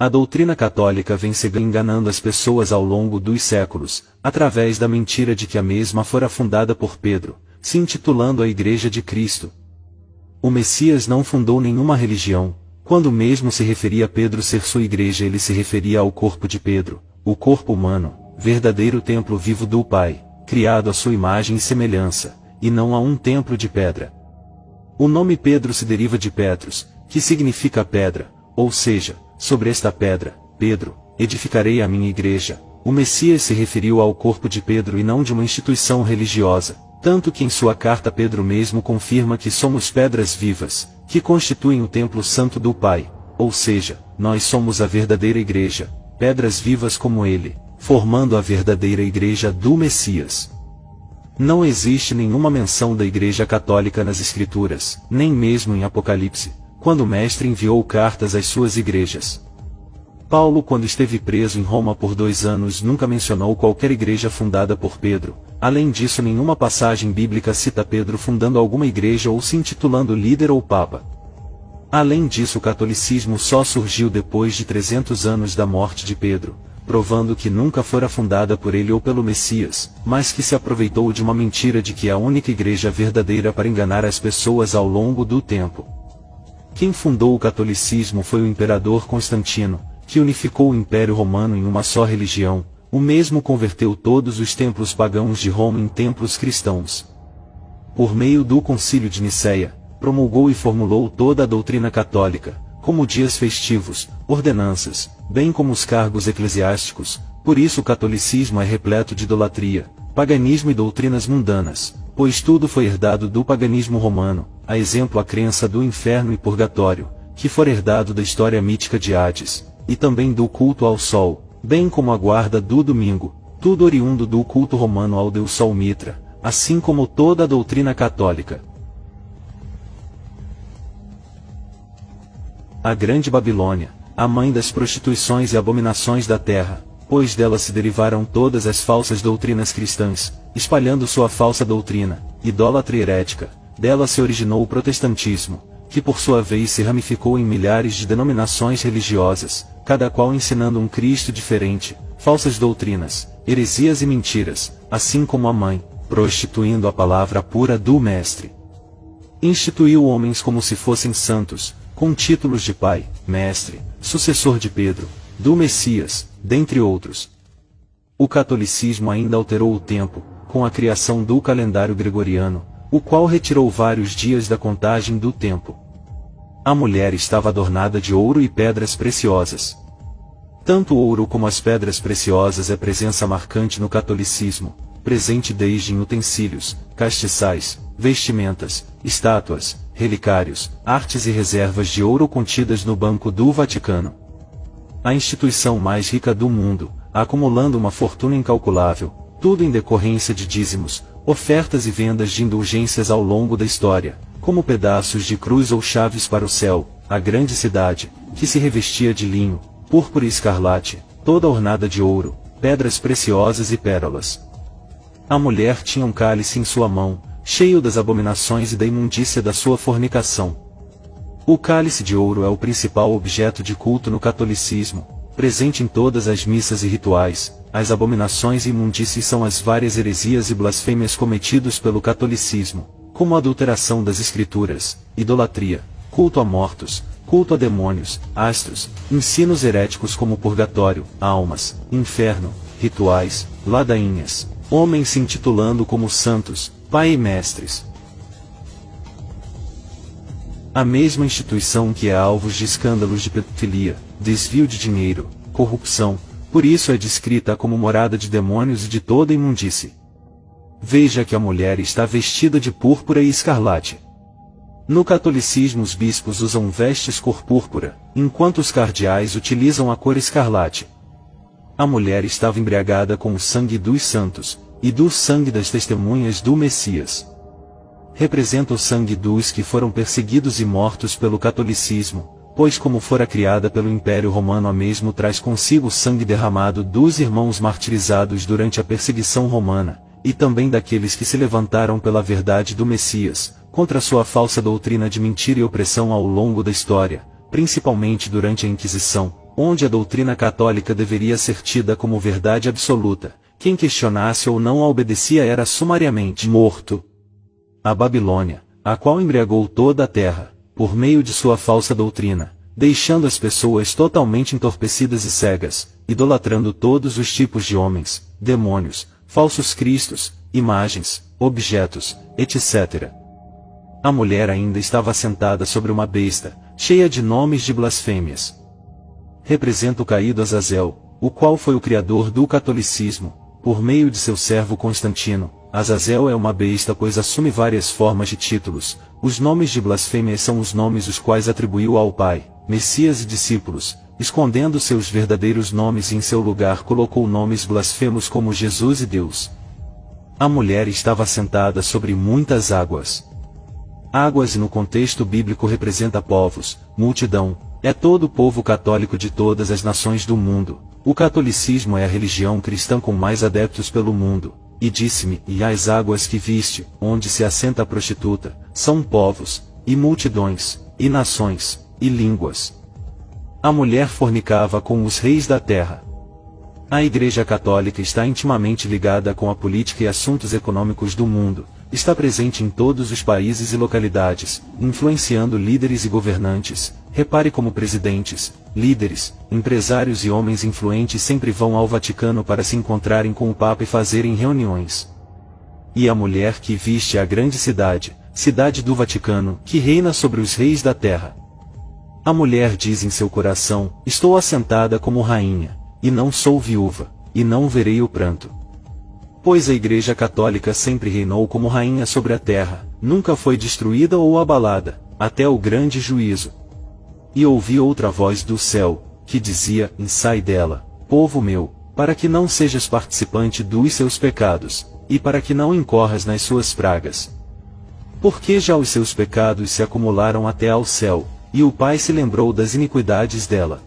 A doutrina católica vem enganando as pessoas ao longo dos séculos, através da mentira de que a mesma fora fundada por Pedro, se intitulando a Igreja de Cristo. O Messias não fundou nenhuma religião. Quando mesmo se referia a Pedro ser sua igreja, ele se referia ao corpo de Pedro, o corpo humano, verdadeiro templo vivo do Pai, criado à sua imagem e semelhança, e não a um templo de pedra. O nome Pedro se deriva de Petros, que significa pedra, ou seja, sobre esta pedra, Pedro, edificarei a minha igreja. O Messias se referiu ao corpo de Pedro e não de uma instituição religiosa, tanto que em sua carta Pedro mesmo confirma que somos pedras vivas, que constituem o templo santo do Pai, ou seja, nós somos a verdadeira igreja, pedras vivas como ele, formando a verdadeira igreja do Messias. Não existe nenhuma menção da Igreja Católica nas Escrituras, nem mesmo em Apocalipse, quando o Mestre enviou cartas às suas igrejas. Paulo, quando esteve preso em Roma por 2 anos, nunca mencionou qualquer igreja fundada por Pedro. Além disso, nenhuma passagem bíblica cita Pedro fundando alguma igreja ou se intitulando líder ou papa. Além disso, o catolicismo só surgiu depois de 300 anos da morte de Pedro, provando que nunca fora fundada por ele ou pelo Messias, mas que se aproveitou de uma mentira de que é a única igreja verdadeira para enganar as pessoas ao longo do tempo. Quem fundou o catolicismo foi o imperador Constantino, que unificou o Império Romano em uma só religião. O mesmo converteu todos os templos pagãos de Roma em templos cristãos. Por meio do Concílio de Nicéia, promulgou e formulou toda a doutrina católica, como dias festivos, ordenanças, bem como os cargos eclesiásticos. Por isso o catolicismo é repleto de idolatria, paganismo e doutrinas mundanas, pois tudo foi herdado do paganismo romano, a exemplo a crença do inferno e purgatório, que for herdado da história mítica de Hades, e também do culto ao sol, bem como a guarda do domingo, tudo oriundo do culto romano ao deus Sol Mitra, assim como toda a doutrina católica. A Grande Babilônia, a mãe das prostituições e abominações da terra, pois dela se derivaram todas as falsas doutrinas cristãs, espalhando sua falsa doutrina, idólatra e herética. Dela se originou o protestantismo, que por sua vez se ramificou em milhares de denominações religiosas, cada qual ensinando um Cristo diferente, falsas doutrinas, heresias e mentiras, assim como a mãe, prostituindo a palavra pura do Mestre. Instituiu homens como se fossem santos, com títulos de pai, mestre, sucessor de Pedro, do Messias, dentre outros. O catolicismo ainda alterou o tempo, com a criação do calendário gregoriano, o qual retirou vários dias da contagem do tempo. A mulher estava adornada de ouro e pedras preciosas. Tanto o ouro como as pedras preciosas é presença marcante no catolicismo, presente desde em utensílios, castiçais, vestimentas, estátuas, relicários, artes e reservas de ouro contidas no Banco do Vaticano. A instituição mais rica do mundo, acumulando uma fortuna incalculável, tudo em decorrência de dízimos, ofertas e vendas de indulgências ao longo da história, como pedaços de cruz ou chaves para o céu. A grande cidade, que se revestia de linho, púrpura e escarlate, toda ornada de ouro, pedras preciosas e pérolas. A mulher tinha um cálice em sua mão, cheio das abominações e da imundícia da sua fornicação. O cálice de ouro é o principal objeto de culto no catolicismo, presente em todas as missas e rituais. As abominações e imundícies são as várias heresias e blasfêmias cometidos pelo catolicismo, como a adulteração das escrituras, idolatria, culto a mortos, culto a demônios, astros, ensinos heréticos como purgatório, almas, inferno, rituais, ladainhas, homens se intitulando como santos, pai e mestres. A mesma instituição que é alvo de escândalos de pedofilia, desvio de dinheiro, corrupção, por isso é descrita como morada de demônios e de toda imundície. Veja que a mulher está vestida de púrpura e escarlate. No catolicismo os bispos usam vestes cor púrpura, enquanto os cardeais utilizam a cor escarlate. A mulher estava embriagada com o sangue dos santos, e do sangue das testemunhas do Messias. Representa o sangue dos que foram perseguidos e mortos pelo catolicismo, pois como fora criada pelo Império Romano a mesmo traz consigo o sangue derramado dos irmãos martirizados durante a perseguição romana, e também daqueles que se levantaram pela verdade do Messias, contra sua falsa doutrina de mentira e opressão ao longo da história, principalmente durante a Inquisição. onde a doutrina católica deveria ser tida como verdade absoluta. Quem questionasse ou não a obedecia era sumariamente morto. A Babilônia, a qual embriagou toda a terra, por meio de sua falsa doutrina, deixando as pessoas totalmente entorpecidas e cegas, idolatrando todos os tipos de homens, demônios, falsos cristos, imagens, objetos, etc. A mulher ainda estava sentada sobre uma besta, cheia de nomes de blasfêmias. Representa o caído Azazel, o qual foi o criador do catolicismo, por meio de seu servo Constantino. Azazel é uma besta pois assume várias formas de títulos. Os nomes de blasfêmia são os nomes os quais atribuiu ao Pai, Messias e discípulos, escondendo seus verdadeiros nomes e em seu lugar colocou nomes blasfemos como Jesus e Deus. A mulher estava sentada sobre muitas águas. Águas no contexto bíblico representa povos, multidão, é todo o povo católico de todas as nações do mundo. O catolicismo é a religião cristã com mais adeptos pelo mundo. E disse-me, e as águas que viste, onde se assenta a prostituta, são povos, e multidões, e nações, e línguas. A mulher fornicava com os reis da terra. A Igreja Católica está intimamente ligada com a política e assuntos econômicos do mundo, está presente em todos os países e localidades, influenciando líderes e governantes. Repare como presidentes, líderes, empresários e homens influentes sempre vão ao Vaticano para se encontrarem com o Papa e fazerem reuniões. E a mulher que viste a grande cidade, cidade do Vaticano, que reina sobre os reis da terra. A mulher diz em seu coração, estou assentada como rainha, e não sou viúva, e não verei o pranto. Pois a Igreja Católica sempre reinou como rainha sobre a terra, nunca foi destruída ou abalada, até o grande juízo. E ouvi outra voz do céu, que dizia, sai dela, povo meu, para que não sejas participante dos seus pecados, e para que não incorras nas suas pragas. Porque já os seus pecados se acumularam até ao céu, e o Pai se lembrou das iniquidades dela.